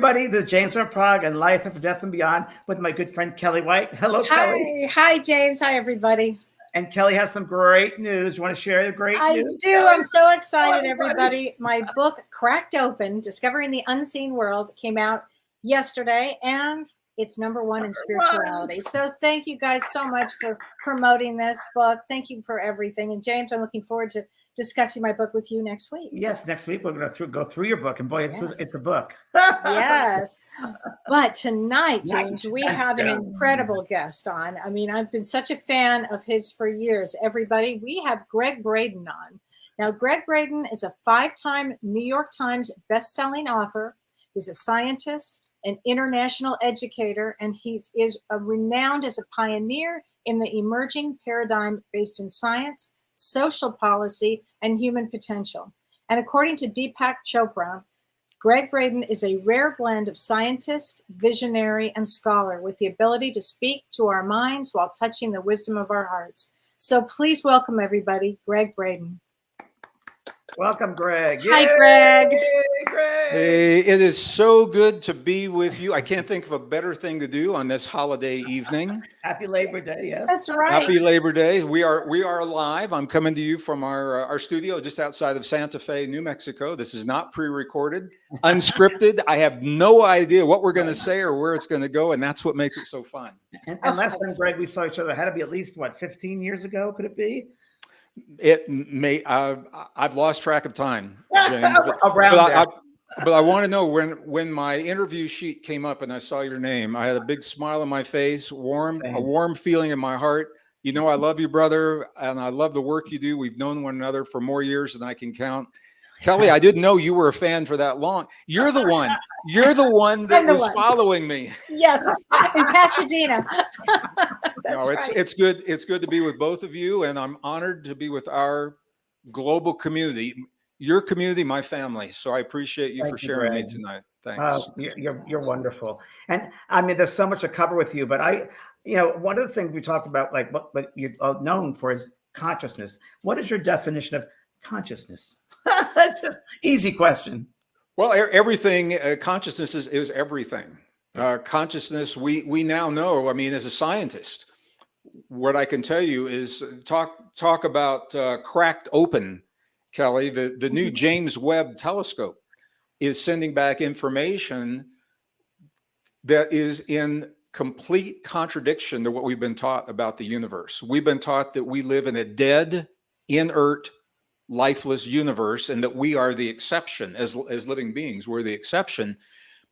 everybody. This is James Van Praagh and Life After Death and Beyond with my good friend Kellee White. Hello, Kellee. Hi, James. Hi, everybody. And Kellee has some great news. You want to share the great news? I do. I'm so excited, everybody. My book, Cracked Open, Discovering the Unseen World, came out yesterday, and it's #1 in spirituality. So thank you guys so much for promoting this book. Thank you for everything. And James, I'm looking forward to discussing my book with you next week. Yes, next week we're going to go through your book. And boy, it's a book. Yes. But tonight, James, we have an incredible guest on. I mean, I've been such a fan of his for years. Everybody, we have Gregg Braden on. Now, Gregg Braden is a 5-time New York Times best-selling author. He's a scientist, an international educator, and he is renowned as a pioneer in the emerging paradigm based in science, social policy, and human potential. And according to Deepak Chopra, Gregg Braden is a rare blend of scientist, visionary, and scholar with the ability to speak to our minds while touching the wisdom of our hearts. So please welcome, everybody, Gregg Braden. Welcome, Gregg. Hi, Gregg. Yay, Gregg. Hey, it is so good to be with you. I can't think of a better thing to do on this holiday evening. Happy Labor Day, yes. That's right. Happy Labor Day. We are live. I'm coming to you from our studio just outside of Santa Fe, New Mexico. This is not pre-recorded, unscripted. I have no idea what we're going to say or where it's going to go, and that's what makes it so fun. And last time, Gregg, we saw each other, had to be at least, 15 years ago, could it be? It may. I've lost track of time, James. But I want to know when my interview sheet came up and I saw your name, I had a big smile on my face, a warm feeling in my heart. You know, I love you, brother, and I love the work you do. We've known one another for more years than I can count. Kellee, I didn't know you were a fan for that long. You're the one. You're the one that was following me. Yes, in Pasadena. No, it's good. It's good to be with both of you, and I'm honored to be with our global community, your community, my family. So I appreciate you for sharing me tonight. Thanks. You're wonderful, and I mean, there's so much to cover with you. But one of the things we talked about, like what you're known for, is consciousness. What is your definition of consciousness? Just easy question. Well, everything, consciousness is everything. Consciousness, we now know, I mean, as a scientist, what I can tell you is talk about cracked open, Kellee. The new James Webb telescope is sending back information that is in complete contradiction to what we've been taught about the universe. We've been taught that we live in a dead, inert, lifeless universe, and that we are the exception as living beings. We're the exception.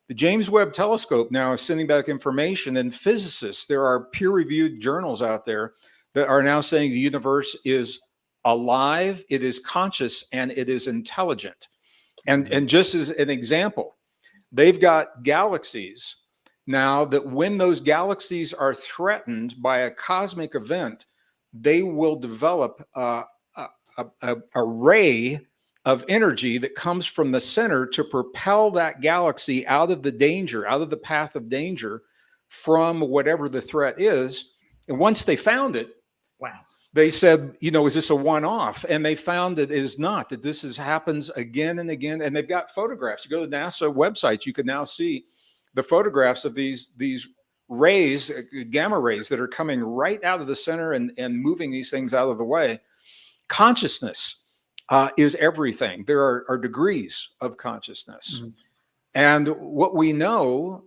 The James Webb telescope now is sending back information, and physicists, there are peer-reviewed journals out there that are now saying the universe is alive, it is conscious, and it is intelligent. And just as an example, they've got galaxies now that when those galaxies are threatened by a cosmic event, they will develop a ray of energy that comes from the center to propel that galaxy out of the danger, out of the path of danger from whatever the threat is. And once they found it, wow, they said, is this a one-off? And they found that it is not, that this happens again and again. And they've got photographs. You go to NASA websites, you can now see the photographs of these rays, gamma rays, that are coming right out of the center and moving these things out of the way. Consciousness is everything. There are degrees of consciousness. Mm-hmm. And what we know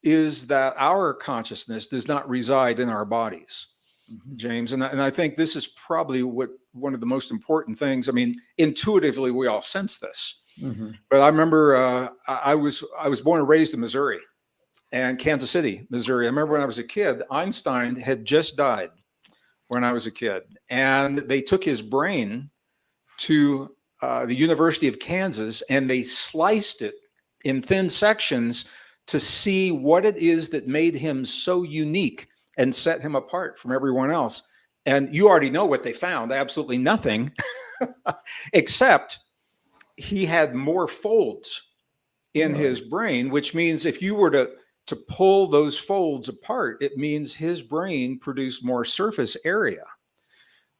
is that our consciousness does not reside in our bodies, mm-hmm. James. And I think this is probably one of the most important things. I mean, intuitively, we all sense this. Mm-hmm. But I remember I was born and raised in Missouri and Kansas City, Missouri. I remember when I was a kid, Einstein had just died when I was a kid. And they took his brain to the University of Kansas, and they sliced it in thin sections to see what it is that made him so unique and set him apart from everyone else. And you already know what they found, absolutely nothing, except he had more folds in his brain, which means if you were to pull those folds apart, it means his brain produced more surface area.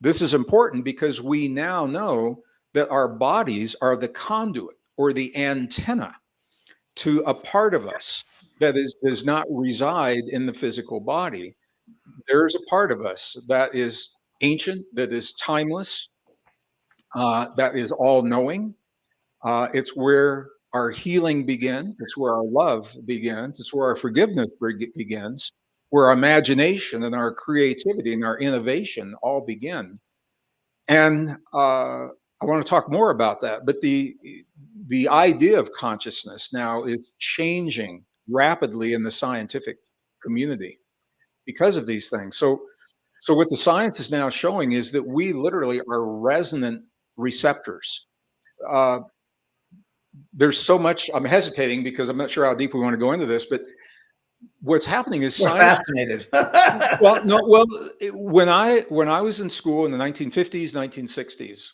This is important because we now know that our bodies are the conduit or the antenna to a part of us that does not reside in the physical body. There's a part of us that is ancient, that is timeless, that is all-knowing. It's where our healing begins. It's where our love begins. It's where our forgiveness begins, where our imagination and our creativity and our innovation all begin. And I want to talk more about that. But the idea of consciousness now is changing rapidly in the scientific community because of these things. So what the science is now showing is that we literally are resonant receptors. There's so much, I'm hesitating because I'm not sure how deep we want to go into this, but what's happening is We're science. fascinated. When I was in school in the 1950s, 1960s,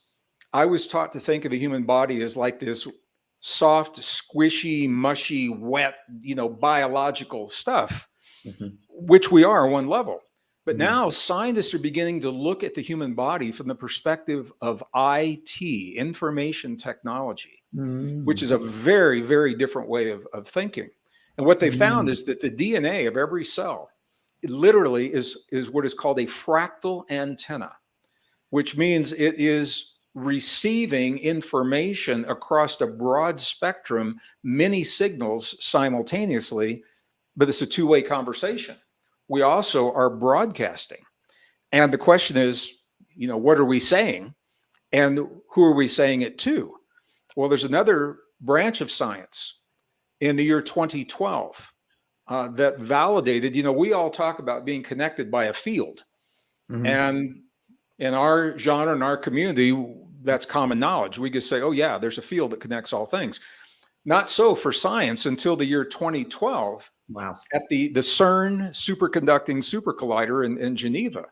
I was taught to think of the human body as like this soft, squishy, mushy, wet, biological stuff, which we are on one level. But now scientists are beginning to look at the human body from the perspective of IT, information technology, which is a very, very different way of thinking. And what they found is that the DNA of every cell literally is what is called a fractal antenna, which means it is receiving information across a broad spectrum, many signals simultaneously, but it's a two-way conversation. We also are broadcasting. And the question is, what are we saying? And who are we saying it to? Well, there's another branch of science in the year 2012 that validated, we all talk about being connected by a field. And in our genre, in our community, that's common knowledge. We just say, oh yeah, there's a field that connects all things. Not so for science until the year 2012. Wow. At the CERN superconducting supercollider in Geneva,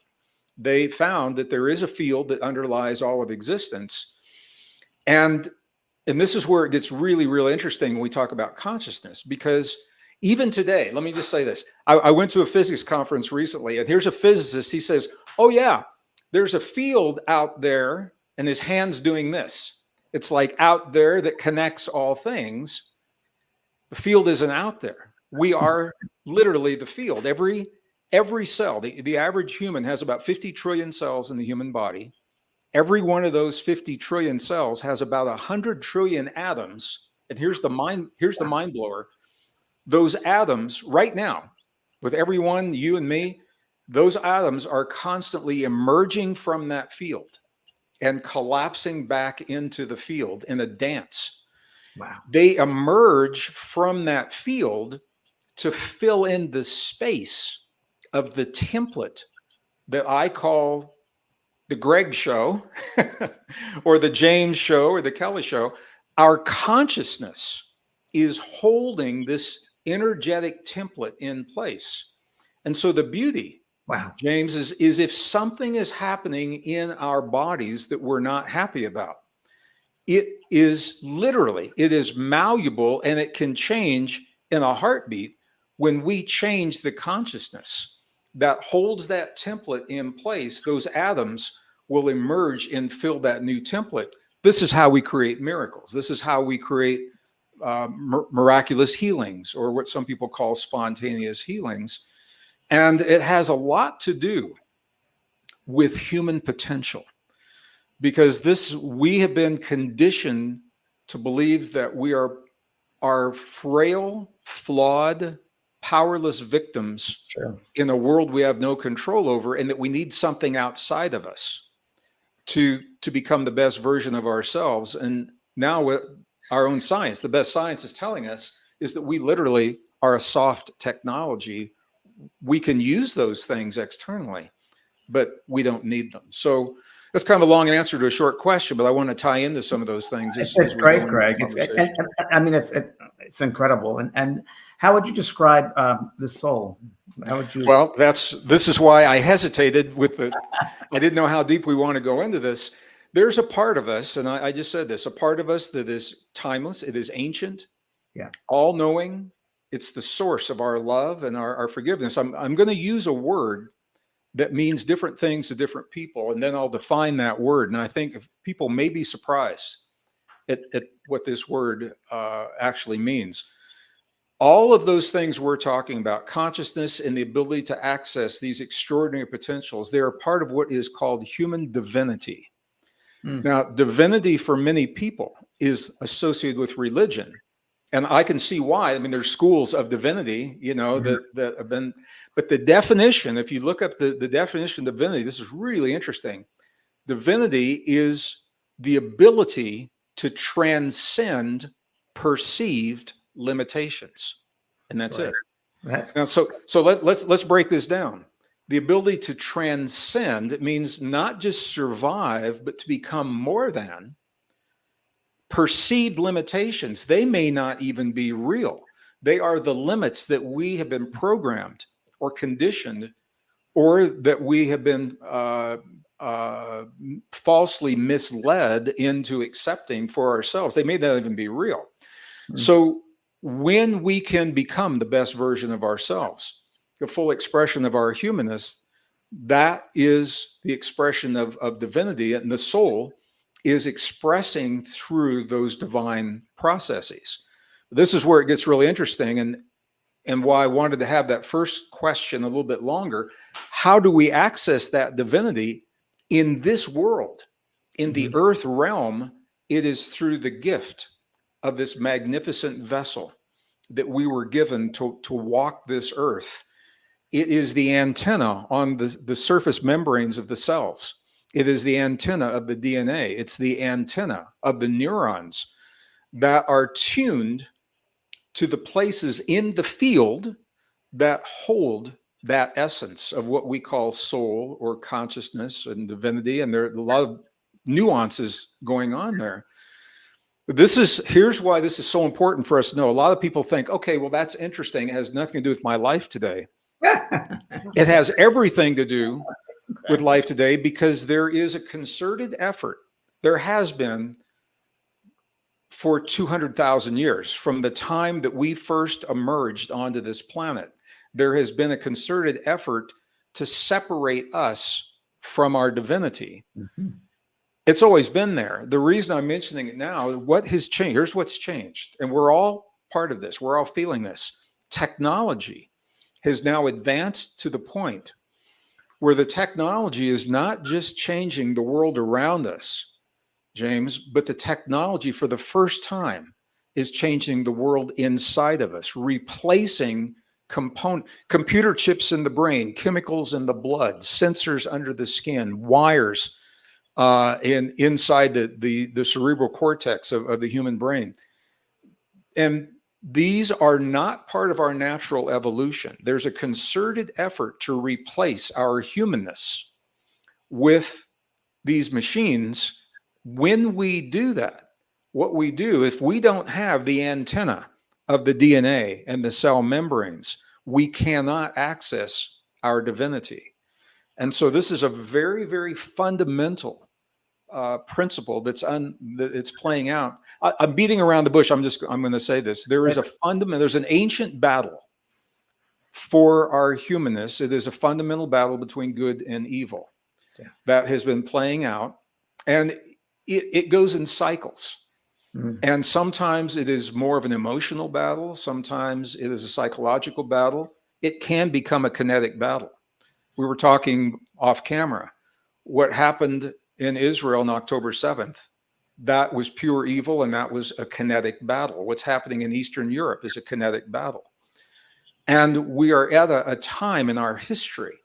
they found that there is a field that underlies all of existence. And this is where it gets really, really interesting when we talk about consciousness, because even today, let me just say this. I went to a physics conference recently, and here's a physicist. He says, oh yeah, there's a field out there, and his hand's doing this. It's like out there that connects all things. The field isn't out there. We are literally the field. Every cell, the average human has about 50 trillion cells in the human body. Every one of those 50 trillion cells has about 100 trillion atoms. And here's the mind blower. Those atoms right now, with everyone, you and me, those atoms are constantly emerging from that field and collapsing back into the field in a dance. Wow. They emerge from that field to fill in the space of the template that I call the Gregg show or the James show or the Kellee show. Our consciousness is holding this energetic template in place. And so the beauty, wow, James, is if something is happening in our bodies that we're not happy about, it is malleable and it can change in a heartbeat when we change the consciousness that holds that template in place. Those atoms will emerge and fill that new template. This is how we create miracles. This is how we create miraculous healings, or what some people call spontaneous healings. And it has a lot to do with human potential, because we have been conditioned to believe that we are frail, flawed, powerless victims in a world we have no control over, and that we need something outside of us to become the best version of ourselves. And now with our own science, the best science is telling us is that we literally are a soft technology. We can use those things externally, but we don't need them. So that's kind of a long answer to a short question, but I want to tie into some of those things. It's great, Gregg. It's incredible. And how would you describe the soul? How would you? Well, this is why I hesitated with I didn't know how deep we want to go into this. There's a part of us, and I just said this, a part of us that is timeless. It is ancient, all knowing. It's the source of our love and our forgiveness. I'm going to use a word that means different things to different people, and then I'll define that word. And I think if people may be surprised at what this word actually means. All of those things we're talking about, consciousness and the ability to access these extraordinary potentials, they are part of what is called human divinity. Now, divinity for many people is associated with religion. And I can see why. I mean, there's schools of divinity, that have been, but the definition, if you look up the definition of divinity, this is really interesting. Divinity is the ability to transcend perceived limitations. And that's it. Now, so let's break this down. The ability to transcend means not just survive, but to become more than perceived limitations. They may not even be real. They are the limits that we have been programmed or conditioned, or that we have been falsely misled into accepting for ourselves. They may not even be real. So when we can become the best version of ourselves, the full expression of our humanness, that is the expression of divinity, and the soul is expressing through those divine processes. This is where it gets really interesting, and why I wanted to have that first question a little bit longer. How do we access that divinity in this world? In the earth realm, it is through the gift of this magnificent vessel that we were given to walk this earth. It is the antenna on the surface membranes of the cells. It is the antenna of the DNA. It's the antenna of the neurons that are tuned to the places in the field that hold that essence of what we call soul or consciousness and divinity. And there are a lot of nuances going on there. Here's why this is so important for us to know. A lot of people think, okay, well, that's interesting. It has nothing to do with my life today. It has everything to do with life today, because there is a concerted effort. There has been for 200,000 years, from the time that we first emerged onto this planet. There has been a concerted effort to separate us from our divinity. It's always been there. The reason I'm mentioning it now, what has changed? Here's what's changed. And we're all part of this. We're all feeling this. Technology has now advanced to the point where the technology is not just changing the world around us, James, but the technology for the first time is changing the world inside of us, replacing computer chips in the brain, chemicals in the blood, sensors under the skin, wires inside the cerebral cortex of the human brain. And these are not part of our natural evolution. There's a concerted effort to replace our humanness with these machines. When we do that, what we do, if we don't have the antenna of the DNA and the cell membranes, we cannot access our divinity. And so this is a very, very fundamental principle that's playing out. I'm beating around the bush. I'm going to say this. There's an ancient battle for our humanness. It is a fundamental battle between good and evil that has been playing out, and it goes in cycles. And sometimes it is more of an emotional battle. Sometimes it is a psychological battle. It can become a kinetic battle. We were talking off camera. What happened in Israel on October 7th, that was pure evil, and that was a kinetic battle. What's happening in Eastern Europe is a kinetic battle. And we are at a time in our history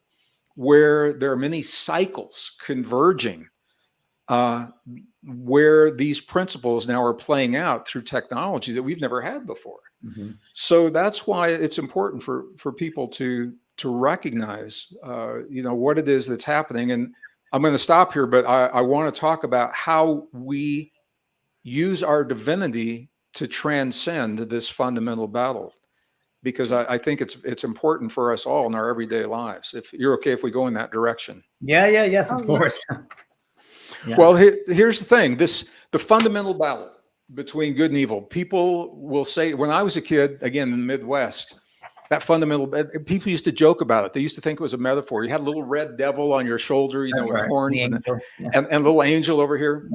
where there are many cycles converging, where these principles now are playing out through technology that we've never had before. So that's why it's important for people to recognize, what it is that's happening. And I'm going to stop here, but I want to talk about how we use our divinity to transcend this fundamental battle, because I think it's important for us all in our everyday lives. If you're okay if we go in that direction. Yes, of course. Well, here's the thing. The fundamental battle between good and evil. People will say, when I was a kid, again, in the Midwest, that fundamental, people used to joke about it. They used to think it was a metaphor. You had a little red devil on your shoulder, with horns and a little angel over here.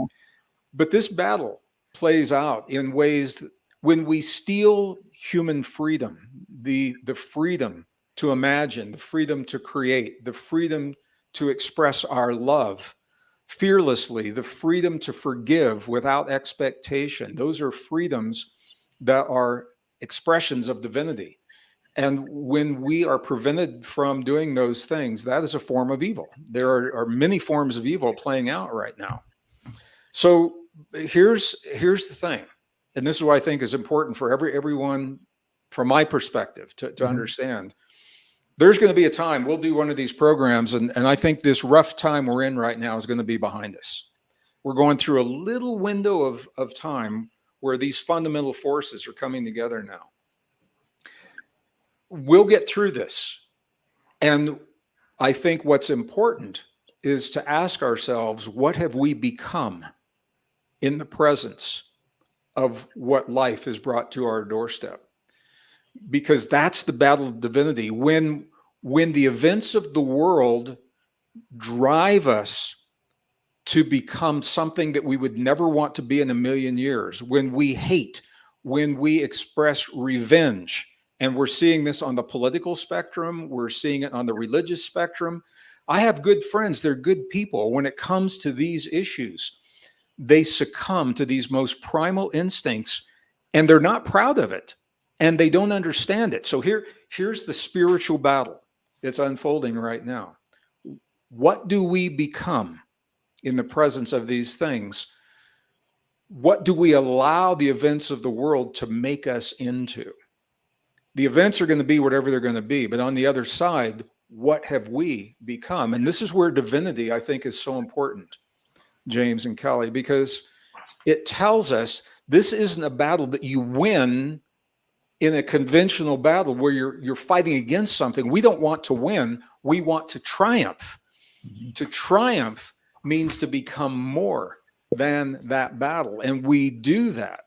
But this battle plays out in ways when we steal human freedom, the freedom to imagine, the freedom to create, the freedom to express our love fearlessly, the freedom to forgive without expectation. Those are freedoms that are expressions of divinity. And when we are prevented from doing those things, that is a form of evil. There are many forms of evil playing out right now. So here's the thing, and this is what I think is important for everyone, from my perspective, to understand. There's going to be a time we'll do one of these programs, and I think this rough time we're in right now is going to be behind us. We're going through a little window of time where these fundamental forces are coming together now. We'll get through this. And I think what's important is to ask ourselves, what have we become in the presence of what life has brought to our doorstep? Because that's the battle of divinity. When the events of the world drive us to become something that we would never want to be in a million years, when we hate, when we express revenge, and we're seeing this on the political spectrum, we're seeing it on the religious spectrum. I have good friends, they're good people. When it comes to these issues, they succumb to these most primal instincts, and they're not proud of it, and they don't understand it. So here's the spiritual battle that's unfolding right now. What do we become in the presence of these things? What do we allow the events of the world to make us into? The events are going to be whatever they're going to be, but on the other side, what have we become? And this is where divinity, I think, is so important, James and Kellee, because it tells us this isn't a battle that you win in a conventional battle where you're fighting against something. We don't want to win. We want to triumph. To triumph means to become more than that battle. And we do that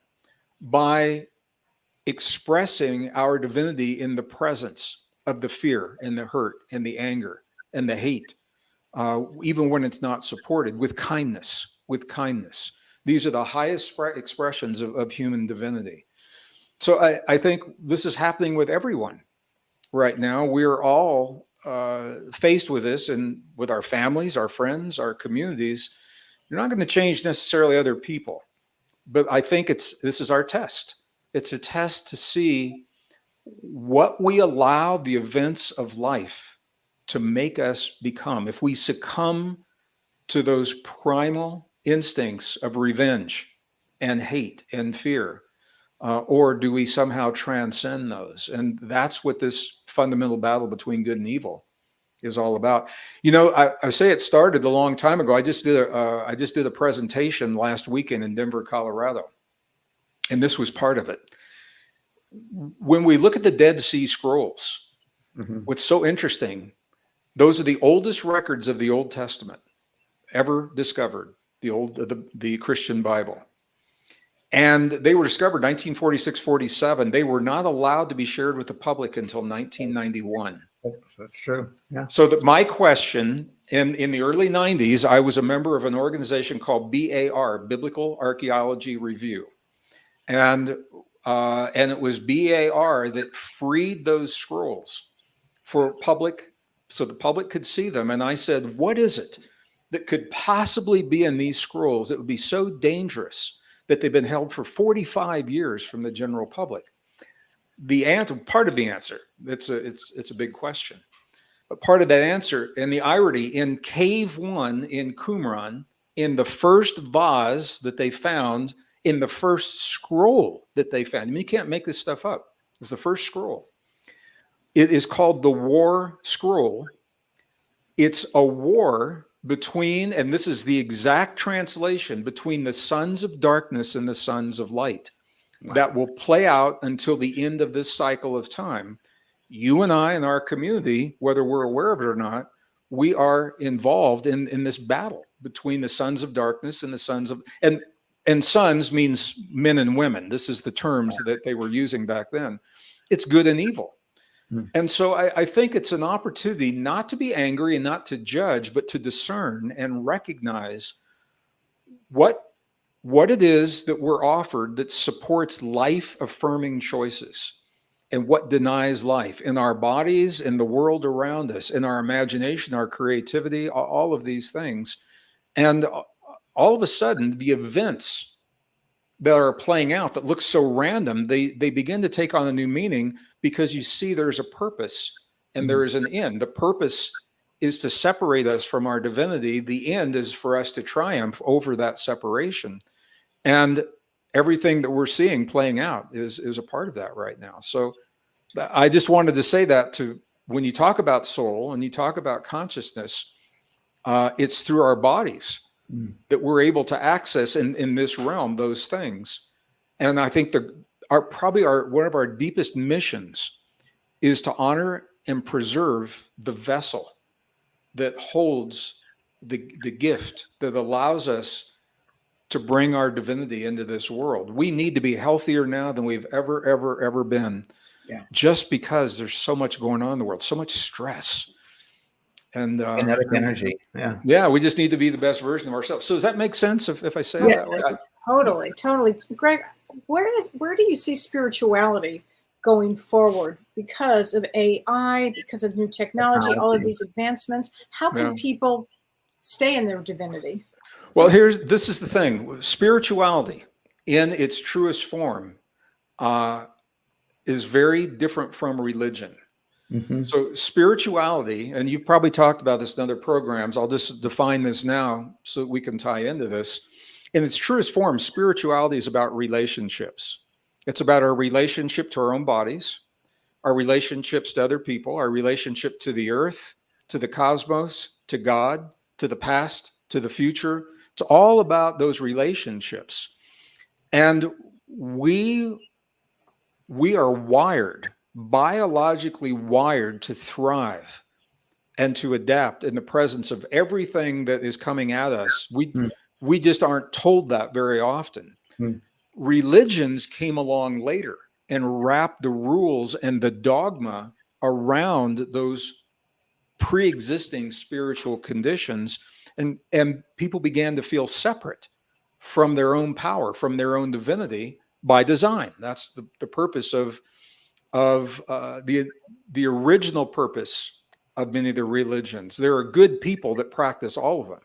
by expressing our divinity in the presence of the fear and the hurt and the anger and the hate, even when it's not supported, with kindness, with kindness. These are the highest expressions of human divinity. So I think this is happening with everyone right now. We're all faced with this, and with our families, our friends, our communities. You're not going to change necessarily other people, but I think this is our test. It's a test to see what we allow the events of life to make us become. If we succumb to those primal instincts of revenge and hate and fear, or do we somehow transcend those? And that's what this fundamental battle between good and evil is all about. You know, I say it started a long time ago. I just did a presentation last weekend in Denver, Colorado, and this was part of it. When we look at the Dead Sea Scrolls, what's so interesting, those are the oldest records of the Old Testament ever discovered, the Christian Bible. And they were discovered 1946-47. They were not allowed to be shared with the public until 1991. That's true. Yeah. So my question, in the early 90s, I was a member of an organization called BAR, Biblical Archaeology Review. And it was BAR that freed those scrolls for public, so the public could see them. And I said, what is it that could possibly be in these scrolls that would be so dangerous that they've been held for 45 years from the general public? The answer, part of the answer, it's a big question, but part of that answer, and the irony, in Cave 1 in Qumran, in the first vase that they found, in the first scroll that they found, I mean, you can't make this stuff up. It was the first scroll. It is called the War Scroll. It's a war between, and this is the exact translation, between the sons of darkness and the sons of light. Wow. That will play out until the end of this cycle of time. You and I and our community, whether we're aware of it or not, we are involved in this battle between the sons of darkness and the sons of, and sons means men and women. This is the terms that they were using back then. It's good and evil. And so I think it's an opportunity not to be angry and not to judge, but to discern and recognize what it is that we're offered that supports life-affirming choices. and what denies life in our bodies, in the world around us, in our imagination, our creativity, all of these things. And all of a sudden, the events that are playing out that look so random, they begin to take on a new meaning, because you see there's a purpose and there is an end. The purpose is to separate us from our divinity. The end is for us to triumph over that separation. And everything that we're seeing playing out is a part of that right now. So I just wanted to say that, to when you talk about soul and you talk about consciousness, it's through our bodies that we're able to access in this realm those things. And I think one of our deepest missions is to honor and preserve the vessel that holds the gift that allows us to bring our divinity into this world. We need to be healthier now than we've ever been. Yeah. Just because there's so much going on in the world, so much stress. And kinetic energy. Yeah. Yeah, we just need to be the best version of ourselves. So does that make sense if I say it that way? Totally. Gregg, where do you see spirituality going forward because of AI, because of new technology, all of these advancements? How can people stay in their divinity? Well, this is the thing. Spirituality in its truest form is very different from religion. So spirituality, and you've probably talked about this in other programs, I'll just define this now so we can tie into this. In its truest form, spirituality is about relationships. It's about our relationship to our own bodies, our relationships to other people, our relationship to the earth, to the cosmos, to God, to the past, to the future. It's all about those relationships. And we are wired, biologically wired, to thrive and to adapt in the presence of everything that is coming at us. We just aren't told that very often. Religions came along later and wrapped the rules and the dogma around those pre-existing spiritual conditions, and people began to feel separate from their own power, from their own divinity, by design. That's the purpose of the original purpose of many of the religions. There are good people that practice all of them,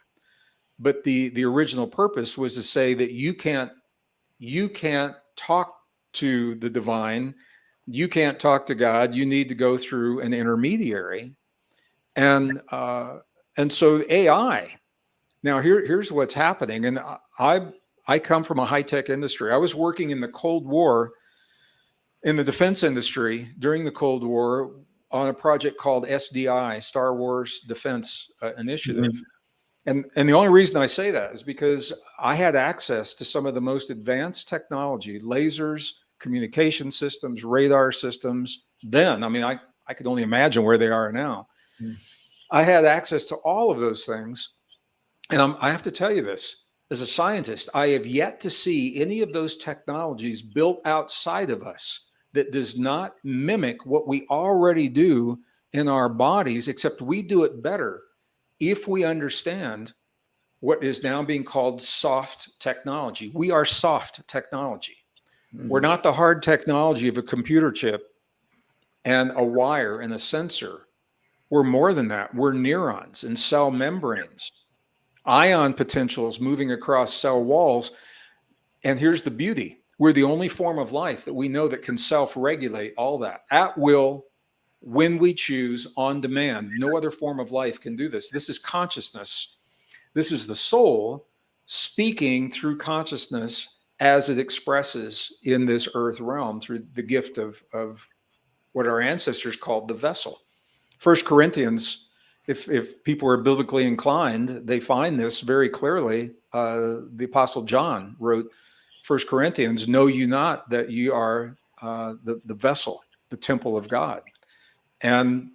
but the original purpose was to say that you can't talk to the divine, you can't talk to God. You need to go through an intermediary, and so AI. Now here's what's happening, and I come from a high-tech industry. I was working in the Cold War, in the defense industry during the Cold War, on a project called SDI, Star Wars Defense Initiative. And the only reason I say that is because I had access to some of the most advanced technology, lasers, communication systems, radar systems. Then, I mean, I could only imagine where they are now. I had access to all of those things. And I have to tell you this, as a scientist, I have yet to see any of those technologies built outside of us that does not mimic what we already do in our bodies, except we do it better if we understand what is now being called soft technology. We are soft technology. We're not the hard technology of a computer chip and a wire and a sensor. We're more than that. We're neurons and cell membranes, ion potentials moving across cell walls. And here's the beauty. We're the only form of life that we know that can self-regulate all that at will, when we choose, on demand. No other form of life can do this. This is consciousness. This is the soul speaking through consciousness as it expresses in this earth realm through the gift of what our ancestors called the vessel. 1 Corinthians, if people are biblically inclined, they find this very clearly. The Apostle John wrote 1 Corinthians, know you not that you are the vessel, the temple of God. And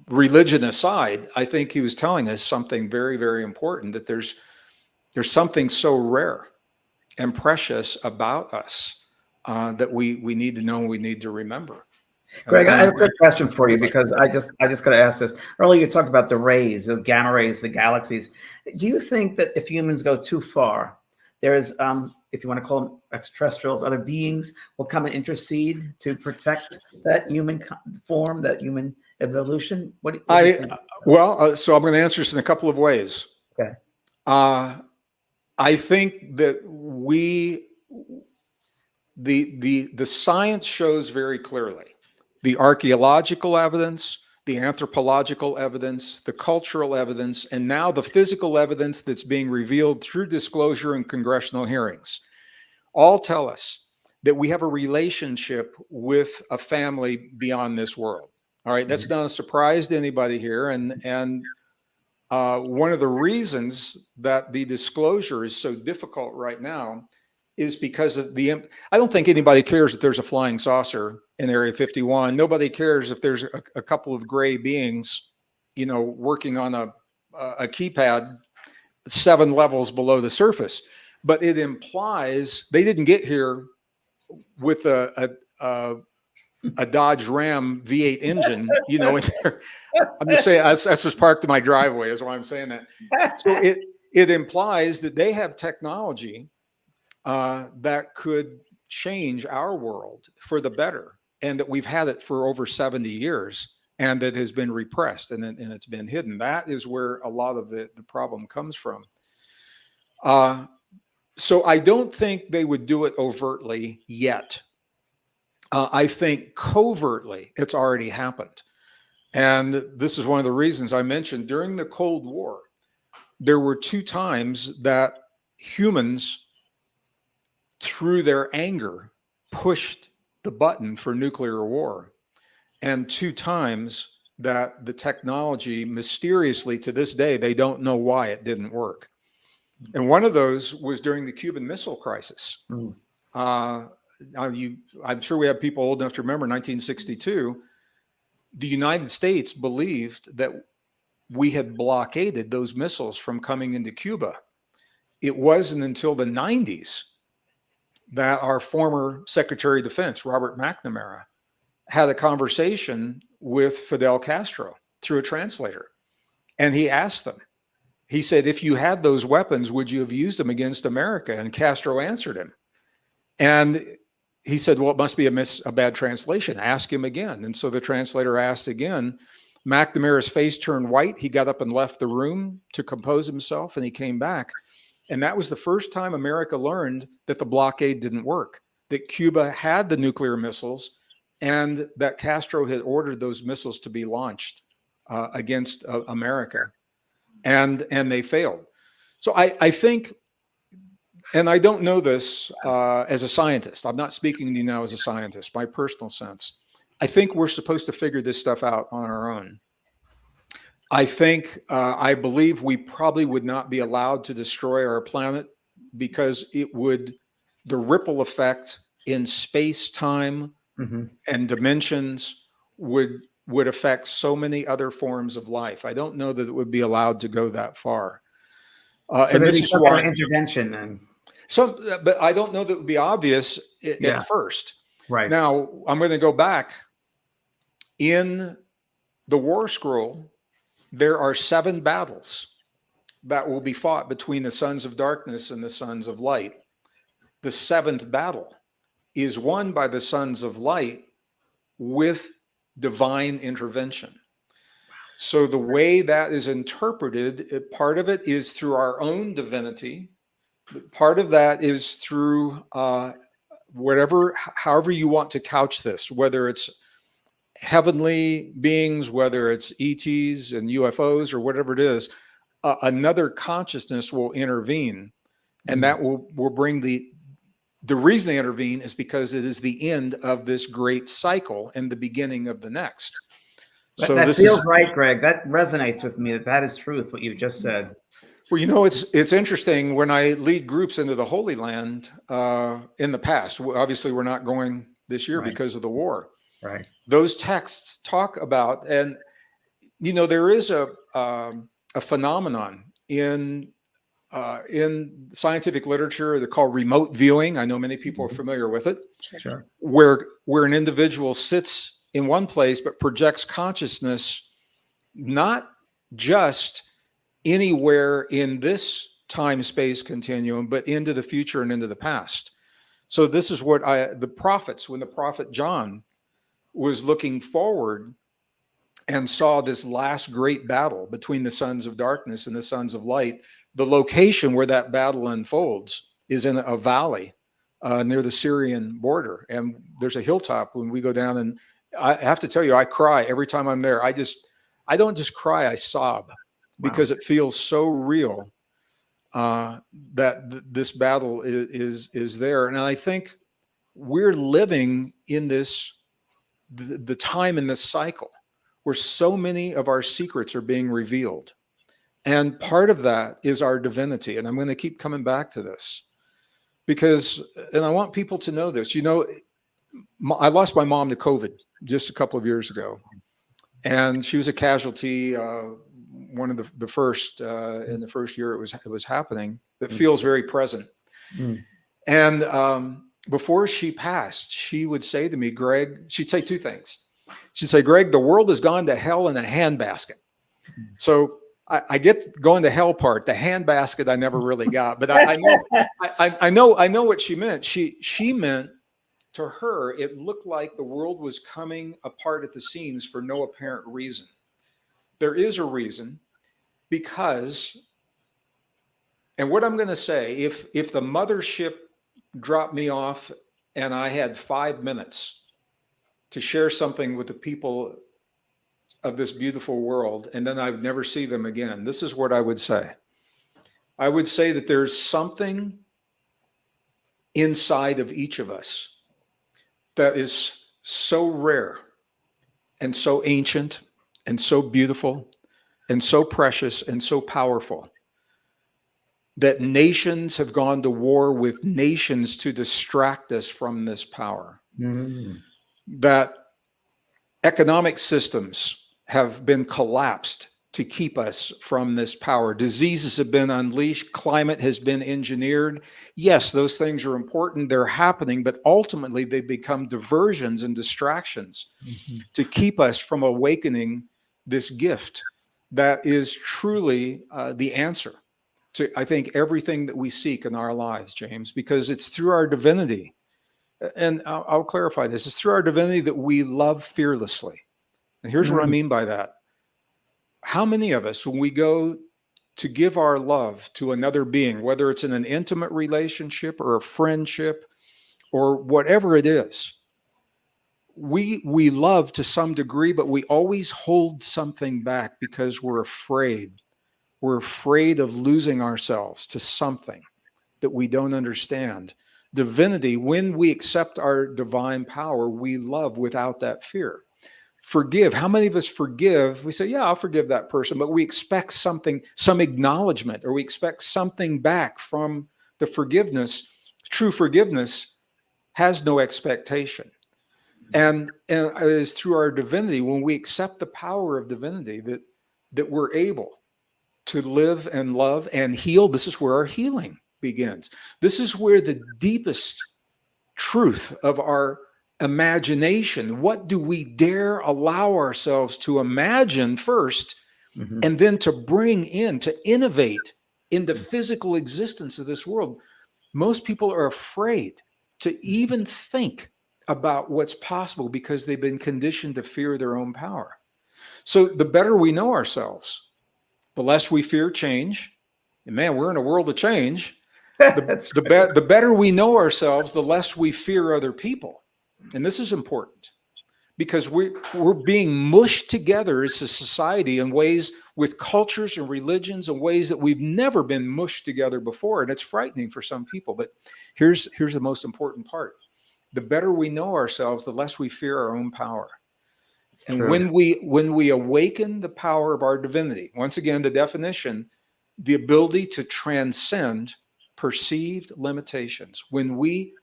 religion aside, I think he was telling us something very, very important, that there's something so rare and precious about us that we need to know and we need to remember. Gregg, I have a quick question for you, because I just got to ask this. Earlier, you talked about the rays, the gamma rays, the galaxies. Do you think that if humans go too far, there's if you want to call them extraterrestrials, other beings, will come and intercede to protect that human form, that human evolution? What do you think? So I'm going to answer this in a couple of ways. Okay. I think that the science shows very clearly the archaeological evidence, the anthropological evidence, the cultural evidence, and now the physical evidence that's being revealed through disclosure and congressional hearings all tell us that we have a relationship with a family beyond this world. All right, that's not a surprise to anybody here. And one of the reasons that the disclosure is so difficult right now is because of I don't think anybody cares if there's a flying saucer in Area 51. Nobody cares if there's a couple of gray beings, working on a keypad 7 levels below the surface. But it implies they didn't get here with a Dodge Ram V8 engine, in there. I'm just saying that's just parked in my driveway is why I'm saying that. So it implies that they have technology that could change our world for the better, and that we've had it for over 70 years, and it has been repressed and it's been hidden. That is where a lot of the problem comes from. So I don't think they would do it overtly yet. I think covertly it's already happened. And this is one of the reasons I mentioned during the Cold War, there were 2 times that humans, through their anger, pushed the button for nuclear war. And 2 times that the technology mysteriously, to this day, they don't know why it didn't work. And one of those was during the Cuban Missile Crisis. I'm sure we have people old enough to remember 1962. The United States believed that we had blockaded those missiles from coming into Cuba. It wasn't until the 90s that our former Secretary of Defense, Robert McNamara, had a conversation with Fidel Castro through a translator. And he asked them, he said, if you had those weapons, would you have used them against America? And Castro answered him. And he said, well, it must be a bad translation. Ask him again. And so the translator asked again. McNamara's face turned white. He got up and left the room to compose himself, and he came back. And that was the first time America learned that the blockade didn't work, that Cuba had the nuclear missiles, and that Castro had ordered those missiles to be launched against America. And they failed. So I think, and I don't know this as a scientist. I'm not speaking to you now as a scientist, my personal sense. I think we're supposed to figure this stuff out on our own. I believe we probably would not be allowed to destroy our planet because the ripple effect in space, time, and dimensions would affect so many other forms of life. I don't know that it would be allowed to go that far. So and this is why intervention then. But I don't know that it would be obvious at first. Right. Now, I'm going to go back. In the War Scroll, there are 7 battles that will be fought between the sons of darkness and the sons of light. The 7th battle is won by the sons of light with divine intervention. So the way that is interpreted, part of it is through our own divinity. Part of that is through however you want to couch this, whether it's heavenly beings, whether it's ETs and UFOs or whatever it is, another consciousness will intervene. And that will bring the reason they intervene is because it is the end of this great cycle and the beginning of the next. So that feels right, Greg. That resonates with me. That is truth, what you just said. Well, it's interesting when I lead groups into the Holy Land in the past. Obviously, we're not going this year because of the war. Right. Those texts talk about, and there is a phenomenon in scientific literature they're called remote viewing. I know many people are familiar with it. Sure. Where an individual sits in one place but projects consciousness not just anywhere in this time-space continuum, but into the future and into the past. So this is what the prophets, when the prophet John was looking forward and saw this last great battle between the sons of darkness and the sons of light, the location where that battle unfolds is in a valley near the Syrian border. And there's a hilltop when we go down, and I have to tell you, I cry every time I'm there. I don't just cry, I sob, because it feels so real that this battle is there. And I think we're living in the time in this cycle where so many of our secrets are being revealed. And part of that is our divinity. And I'm going to keep coming back to this because, and I want people to know this, I lost my mom to COVID just a couple of years ago, and she was a casualty, one of the first in the first year it was happening. It feels very present. And before she passed, she would say to me, Greg, she'd say two things. She'd say, Greg, the world has gone to hell in a handbasket. So I get going to hell part. The handbasket I never really got, but I know what she meant. She meant, to her, it looked like the world was coming apart at the seams for no apparent reason. There is a reason, because, and what I'm going to say, if the mothership dropped me off and I had 5 minutes to share something with the people of this beautiful world, and then I'd never see them again, this is what I would say. I would say that there's something inside of each of us that is so rare and so ancient and so beautiful and so precious and so powerful that nations have gone to war with nations to distract us from this power. That economic systems have been collapsed to keep us from this power. Diseases have been unleashed. Climate has been engineered. Yes, those things are important. They're happening, but ultimately they become diversions and distractions to keep us from awakening this gift that is truly the answer to, I think, everything that we seek in our lives, James, because it's through our divinity. And I'll clarify this. It's through our divinity that we love fearlessly. And here's what I mean by that. How many of us, when we go to give our love to another being, whether it's in an intimate relationship or a friendship or whatever it is, we love to some degree, but we always hold something back because we're afraid. We're afraid of losing ourselves to something that we don't understand. Divinity, when we accept our divine power, we love without that fear. Forgive. How many of us forgive? We say, yeah, I'll forgive that person, but we expect something, some acknowledgement, or we expect something back from the forgiveness. True forgiveness has no expectation. And it is through our divinity, when we accept the power of divinity, that we're able to live and love and heal. This is where our healing begins. This is where the deepest truth of our imagination, what do we dare allow ourselves to imagine first, and then to bring in, to innovate in the physical existence of this world. Most people are afraid to even think about what's possible because they've been conditioned to fear their own power. So the better we know ourselves, the less we fear change. And man, we're in a world of change. The better we know ourselves, the less we fear other people. And this is important because we're being mushed together as a society in ways, with cultures and religions, in ways that we've never been mushed together before. And it's frightening for some people. But here's the most important part. The better we know ourselves, the less we fear our own power. And when we awaken the power of our divinity, once again, the definition, the ability to transcend perceived limitations, when we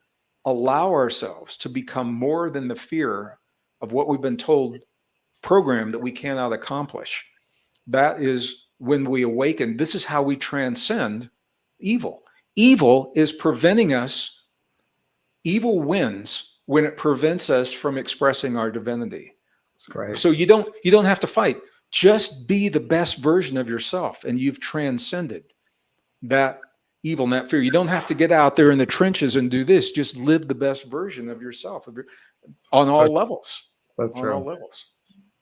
allow ourselves to become more than the fear of what we've been told, programmed that we cannot accomplish, that is when we awaken. This is how we transcend evil. Evil is preventing us. Evil wins when it prevents us from expressing our divinity. That's great. So you don't have to fight. Just be the best version of yourself, and you've transcended that evil, not fear. You don't have to get out there in the trenches and do this. Just live the best version of yourself on all levels. So On true. all levels.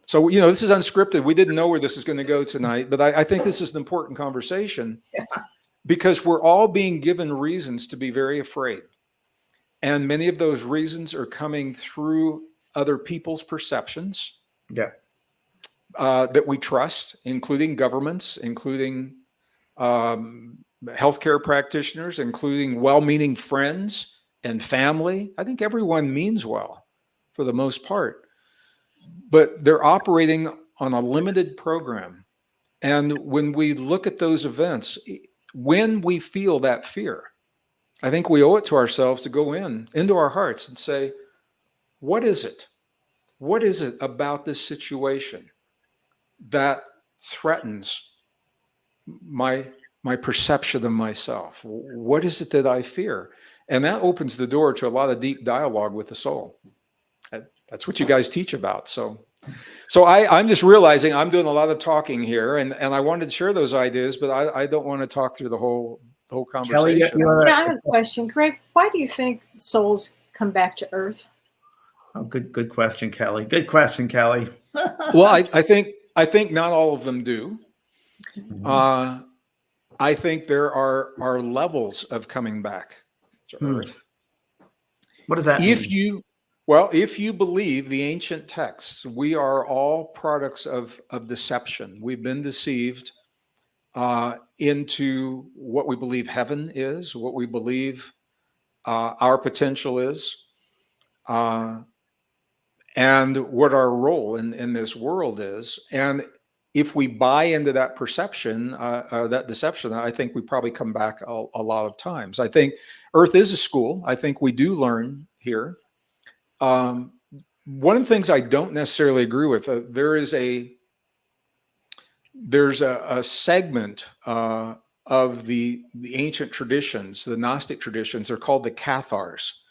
So, you know, this is unscripted. We didn't know where this is going to go tonight, but I think this is an important conversation because we're all being given reasons to be very afraid. And many of those reasons are coming through other people's perceptions that we trust, including governments, including healthcare practitioners, including well-meaning friends and family. I think everyone means well for the most part, but they're operating on a limited program. And when we look at those events, when we feel that fear, I think we owe it to ourselves to go into our hearts and say, what is it? What is it about this situation that threatens my perception of myself? What is it that I fear? And that opens the door to a lot of deep dialogue with the soul. That's what you guys teach about. So I'm just realizing I'm doing a lot of talking here, and I wanted to share those ideas, but I don't want to talk through the whole conversation. Kellee, I have a question. Greg, why do you think souls come back to Earth? Oh, good question, Kellee. Good question, Kellee. Well, I think not all of them do. I think there are levels of coming back to Earth. What does that mean? If you believe the ancient texts, we are all products of deception. We've been deceived into what we believe heaven is, what we believe our potential is, and what our role in this world is. And if we buy into that perception, that deception, I think we probably come back a lot of times. I think Earth is a school. I think we do learn here. One of the things I don't necessarily agree with, there's a segment of the ancient traditions, the Gnostic traditions. They're called the Cathars.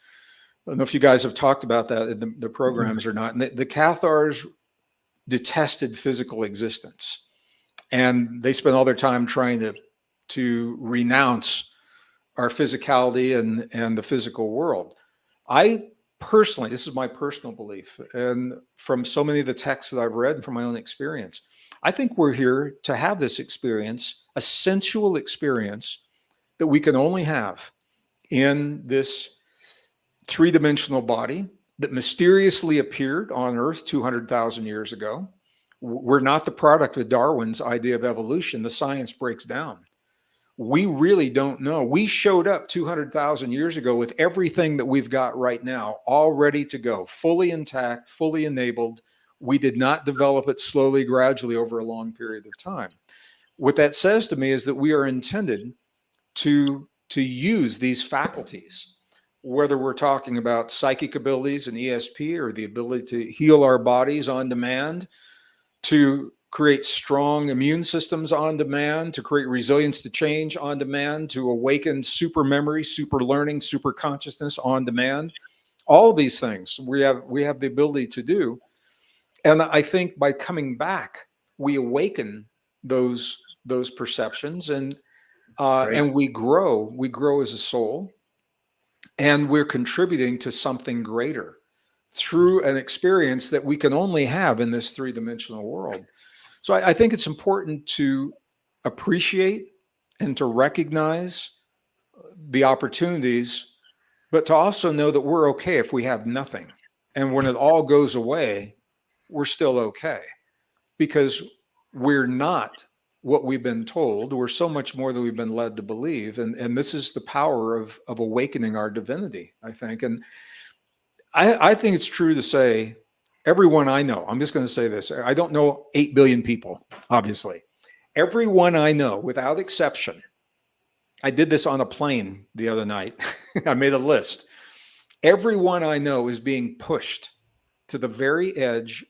I don't know if you guys have talked about that in the programs or not. And the Cathars detested physical existence, and they spent all their time trying to renounce our physicality and the physical world. I personally, this is my personal belief, and from so many of the texts that I've read and from my own experience, I think we're here to have this experience, a sensual experience that we can only have in this three-dimensional body that mysteriously appeared on Earth 200,000 years ago. We're not the product of Darwin's idea of evolution. The science breaks down. We really don't know. We showed up 200,000 years ago with everything that we've got right now, all ready to go, fully intact, fully enabled. We did not develop it slowly, gradually over a long period of time. What that says to me is that we are intended to use these faculties, whether we're talking about psychic abilities and ESP, or the ability to heal our bodies on demand, to create strong immune systems on demand, to create resilience to change on demand, to awaken super memory, super learning, super consciousness on demand. All of these things we have the ability to do. And I think by coming back, we awaken those perceptions, and we grow as a soul, and we're contributing to something greater through an experience that we can only have in this three-dimensional world. So I think it's important to appreciate and to recognize the opportunities, but to also know that we're okay if we have nothing. And when it all goes away, we're still okay, because we're not what we've been told. We're so much more than we've been led to believe. And this is the power of awakening our divinity, I think. And I think it's true to say, everyone I know, I'm just going to say this, I don't know 8 billion people, obviously. Everyone I know, without exception, I did this on a plane the other night. I made a list. Everyone I know is being pushed to the very edge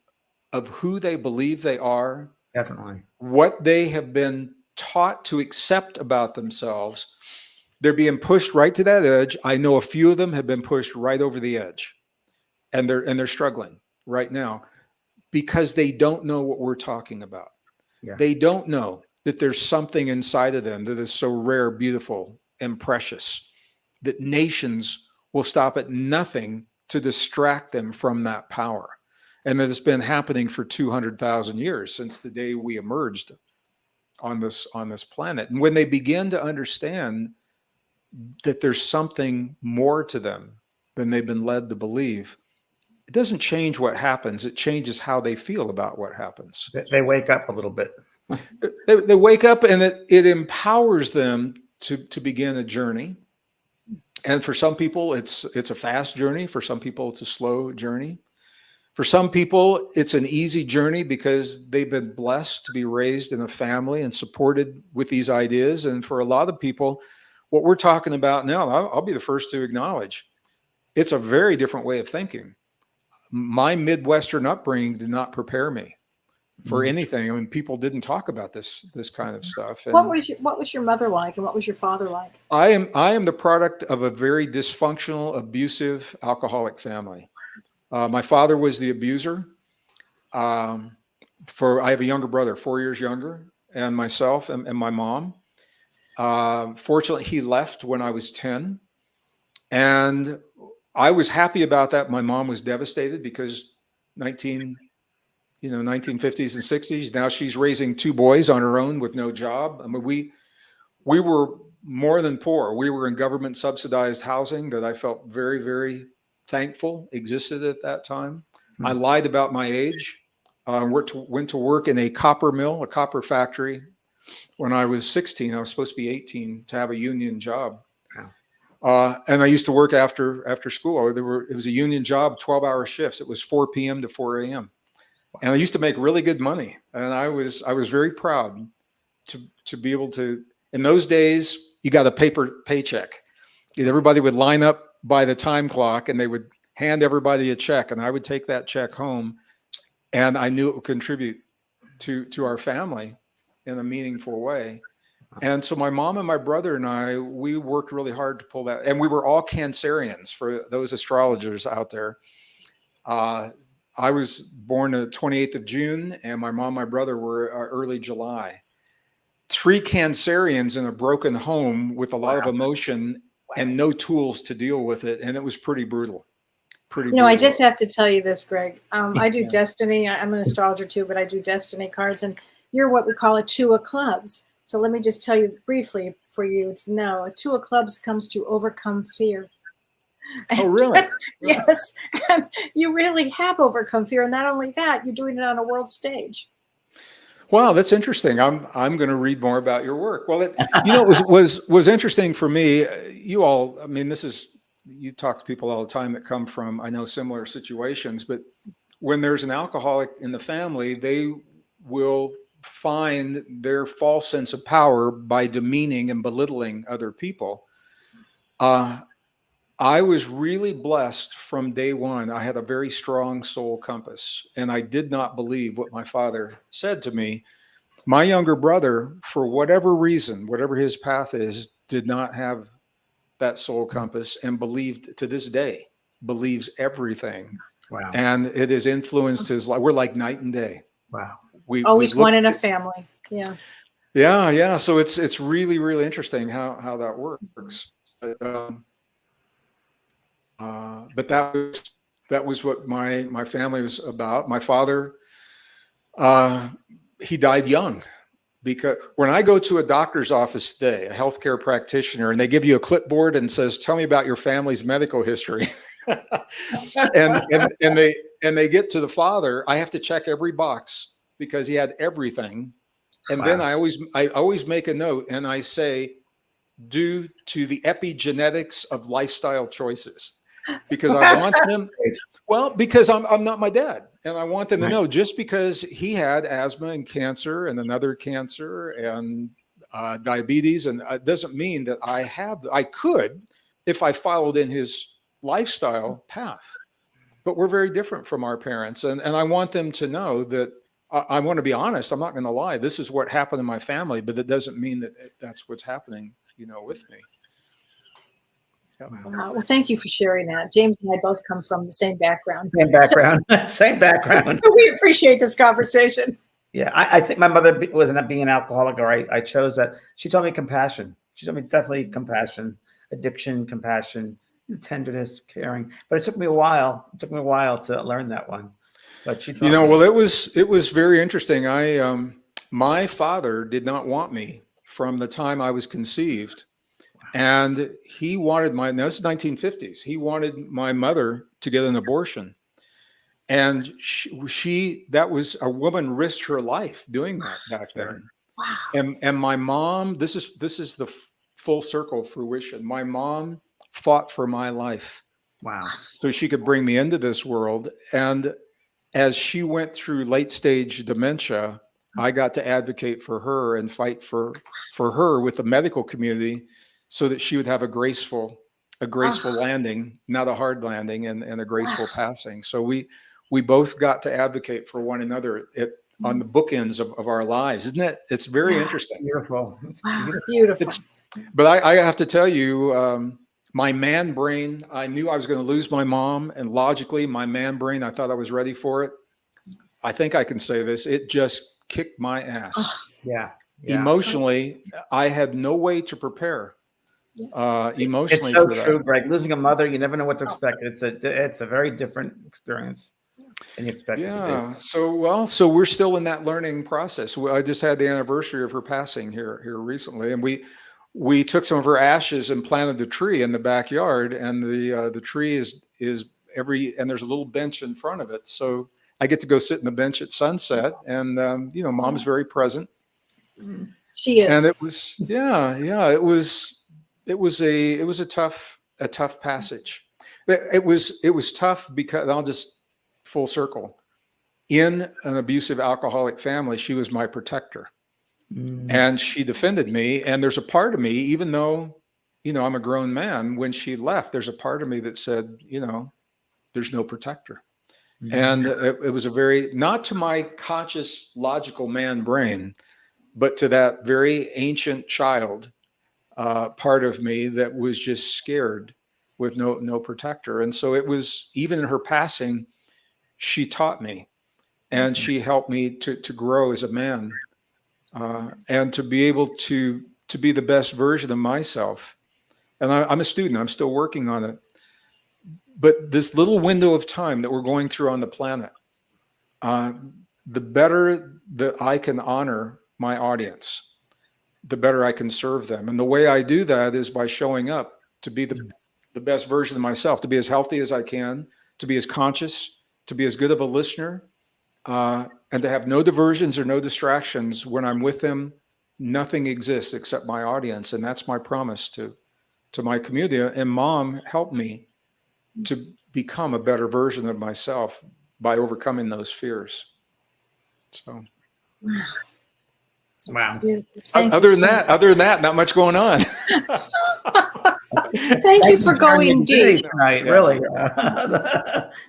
of who they believe they are. Definitely. What they have been taught to accept about themselves. They're being pushed right to that edge. I know a few of them have been pushed right over the edge, and they're struggling right now because they don't know what we're talking about. Yeah. They don't know that there's something inside of them that is so rare, beautiful, and precious, that nations will stop at nothing to distract them from that power. And that it's been happening for 200,000 years since the day we emerged on this planet. And when they begin to understand that there's something more to them than they've been led to believe, it doesn't change what happens. It changes how they feel about what happens. They wake up a little bit. They wake up, and it empowers them to begin a journey. And for some people, it's a fast journey. For some people, it's a slow journey. For some people, it's an easy journey because they've been blessed to be raised in a family and supported with these ideas. And for a lot of people, what we're talking about now, I'll be the first to acknowledge, it's a very different way of thinking. My Midwestern upbringing did not prepare me for anything. I mean, people didn't talk about this kind of stuff. And what was your mother like, and what was your father like? I am the product of a very dysfunctional, abusive, alcoholic family. My father was the abuser. I have a younger brother, 4 years younger, and myself and my mom. Fortunately, he left when I was 10, and I was happy about that. My mom was devastated because 1950s and 60s. Now she's raising 2 boys on her own with no job. I mean, we were more than poor. We were in government subsidized housing that I felt very, very thankful existed at that time. I lied about my age. Went to work in a copper mill, a copper factory. When I was 16, I was supposed to be 18 to have a union job. And I used to work after school. It was a union job, 12-hour shifts. It was 4 p.m. to 4 a.m. And I used to make really good money. And I was very proud to be able to. In those days, you got a paper paycheck. Everybody would line up by the time clock, and they would hand everybody a check, and I would take that check home, and I knew it would contribute to our family in a meaningful way. And so my mom and my brother and I, we worked really hard to pull that. And we were all Cancerians, for those astrologers out there. I was born the 28th of June, and my mom and my brother were early July. 3 Cancerians in a broken home with a lot of emotion and no tools to deal with it. And it was pretty brutal. I just have to tell you this, Greg. I do destiny. I'm an astrologer too, but I do destiny cards, and you're what we call a 2 of clubs. So let me just tell you briefly for you to know, a 2 of clubs comes to overcome fear. Oh, really? Yes. And you really have overcome fear. And not only that, you're doing it on a world stage. Wow, that's interesting. I'm going to read more about your work. Well, it was interesting for me. You all, I mean, you talk to people all the time that come from, I know, similar situations, but when there's an alcoholic in the family, they will find their false sense of power by demeaning and belittling other people. I was really blessed from day one. I had a very strong soul compass, and I did not believe what my father said to me. My younger brother, for whatever reason, whatever his path is, did not have that soul compass, and believed, to this day, believes everything. Wow. And it has influenced his life. We're like night and day. Wow. Always one in a family. Yeah. Yeah. So it's really, really interesting how that works. But that was what my family was about. My father, he died young, because when I go to a doctor's office today, a healthcare practitioner, and they give you a clipboard and says, "Tell me about your family's medical history," and they get to the father, I have to check every box because he had everything. And then I always make a note, and I say, due to the epigenetics of lifestyle choices, because I want them, because I'm not my dad, and I want them to know, just because he had asthma and cancer and another cancer and diabetes, and it doesn't mean that I could, if I followed in his lifestyle path. But we're very different from our parents, and I want them to know that. I want to be honest. I'm not going to lie. This is what happened in my family, but it doesn't mean that that's what's happening, with me. Yeah. Well, thank you for sharing that. James and I both come from the same background. Same background. So we appreciate this conversation. Yeah, I think my mother wasn't being an alcoholic, or I chose that. She taught me compassion. I mean, definitely compassion, addiction, compassion, tenderness, caring. But it took me a while. It took me a while to learn that one. But she taught me. Well, it was very interesting. My father did not want me from the time I was conceived, and he wanted now this is 1950s. He wanted my mother to get an abortion, and she that was a woman risked her life doing that back then. Wow. And my mom, this is the full circle fruition. My mom fought for my life. Wow. So she could bring me into this world. And as she went through late stage dementia, I got to advocate for her and fight for her with the medical community so that she would have a graceful landing, not a hard landing, and a graceful passing. So we both got to advocate for one another on the bookends of our lives. Isn't it? It's very interesting. Beautiful. It's Beautiful. But I have to tell you, my man brain, I knew I was going to lose my mom. And logically, my man brain, I thought I was ready for it. I think I can say this. It just kicked my ass. Yeah. Emotionally, I had no way to prepare emotionally. It's so for that. true, Greg. Losing a mother, you never know what to expect. It's a very different experience than you expect. Yeah. So we're still in that learning process. I just had the anniversary of her passing here recently, and we took some of her ashes and planted a tree in the backyard, and the tree is and there's a little bench in front of it. So I get to go sit in the bench at sunset, and Mom's very present. She is. And it was it was a tough passage. It was tough because I'll just full circle. In an abusive alcoholic family, she was my protector. And she defended me. And there's a part of me, even though, I'm a grown man, when she left, there's a part of me that said, there's no protector. And it was a very, not to my conscious, logical man brain, but to that very ancient child part of me that was just scared with no protector. And so it was, even in her passing, she taught me and she helped me to grow as a man. And to be able to be the best version of myself. And I'm a student, I'm still working on it. But this little window of time that we're going through on the planet, the better that I can honor my audience, the better I can serve them. And the way I do that is by showing up to be the best version of myself, to be as healthy as I can, to be as conscious, to be as good of a listener, and to have no diversions or no distractions. When I'm with them, nothing exists except my audience. And that's my promise to my community. And Mom helped me to become a better version of myself by overcoming those fears. So, wow. Other than that, not much going on. Thank you for going deep tonight. Yeah. Really.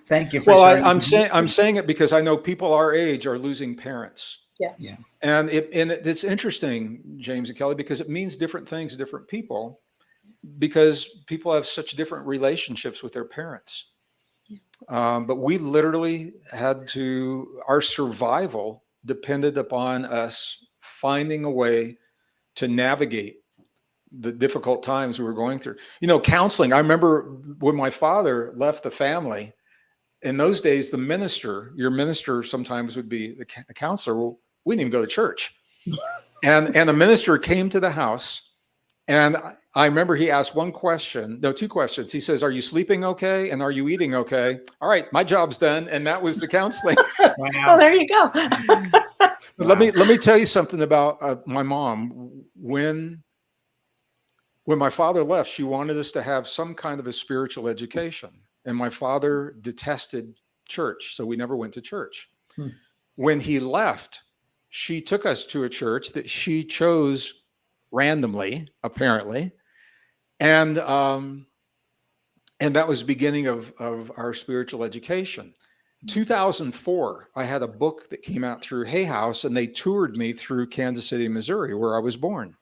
Thank you. Well, I'm saying it because I know people our age are losing parents. Yes. Yeah. And it's interesting, James and Kellee, because it means different things to different people, because people have such different relationships with their parents. But we literally our survival depended upon us finding a way to navigate the difficult times we were going through. Counseling. I remember when my father left the family, in those days, your minister sometimes would be a counselor. Well, we didn't even go to church. And a minister came to the house, and I remember he asked two questions. He says, "Are you sleeping okay? And are you eating okay?" All right, my job's done. And that was the counseling. Wow. Well, there you go. But let me tell you something about my mom. When my father left, she wanted us to have some kind of a spiritual education. And my father detested church, so we never went to church. When he left, she took us to a church that she chose randomly, apparently. And that was the beginning of our spiritual education. 2004, I had a book that came out through Hay House, and they toured me through Kansas City, Missouri, where I was born.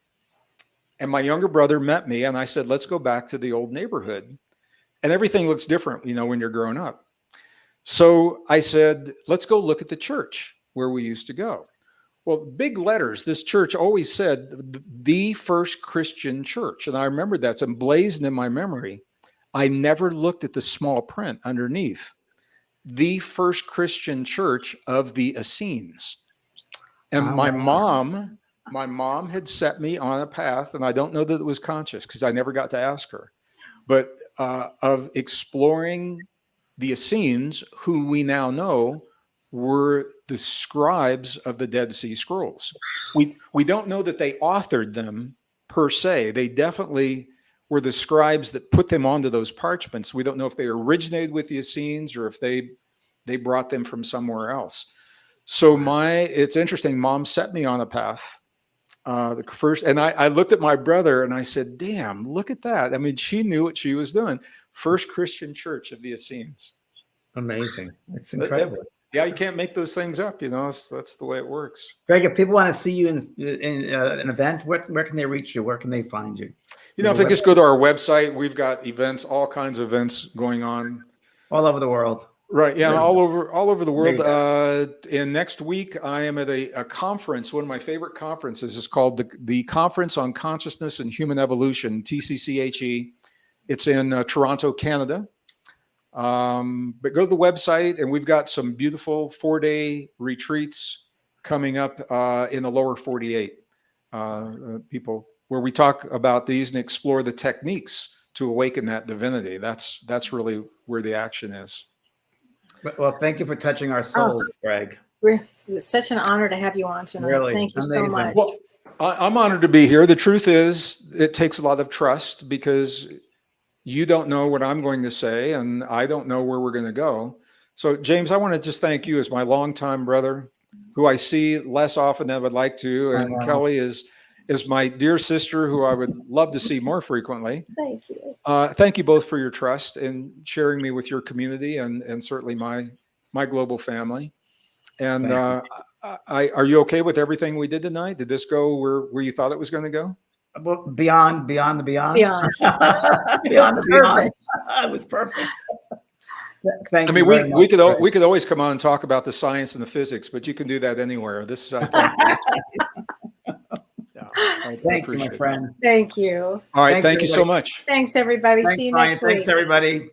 And my younger brother met me, and I said, "Let's go back to the old neighborhood." And everything looks different, when you're growing up. So I said, "Let's go look at the church where we used to go." Well, big letters. This church always said the first Christian church. And I remember that's emblazoned in my memory. I never looked at the small print underneath. The first Christian church of the Essenes. And my mom had set me on a path, and I don't know that it was conscious because I never got to ask her, but of exploring the Essenes, who we now know were the scribes of the Dead Sea Scrolls. We don't know that they authored them per se. They definitely were the scribes that put them onto those parchments. We don't know if they originated with the Essenes or if they brought them from somewhere else. So it's interesting. Mom set me on a path. The first, and I looked at my brother and I said, "Damn, look at that!" I mean, she knew what she was doing. First Christian church of the Essenes. Amazing. It's incredible. Yeah, you can't make those things up. That's the way it works. Greg, if people want to see you in an event, where can they reach you? Where can they find you? If they just go to our website, we've got events, all kinds of events going on all over the world. Right. Yeah. All over the world. And next week I am at a conference. One of my favorite conferences is called the Conference on Consciousness and Human Evolution, TCCHE. It's in Toronto, Canada. But go to the website, and we've got some beautiful 4-day retreats coming up in the lower 48. People where we talk about these and explore the techniques to awaken that divinity. That's really where the action is. Well, thank you for touching our souls, Greg. It's such an honor to have you on tonight. Really thank you amazing. so much. Well, I'm honored to be here. The truth is, it takes a lot of trust because you don't know what I'm going to say, and I don't know where we're going to go. So, James, I want to just thank you as my longtime brother, who I see less often than I would like to, and Kellee is my dear sister, who I would love to see more frequently. Thank you. Thank you both for your trust and sharing me with your community and certainly my global family. And are you okay with everything we did tonight? Did this go where you thought it was going to go? Well, beyond the beyond. Beyond. Beyond the beyond. It was perfect. Thank you. We could always come on and talk about the science and the physics, but you can do that anywhere. This is Thank you, my friend. Thank you. All right. Thanks, thank you so much. Thanks, everybody. Thanks, See you Brian. next week. Thanks, everybody.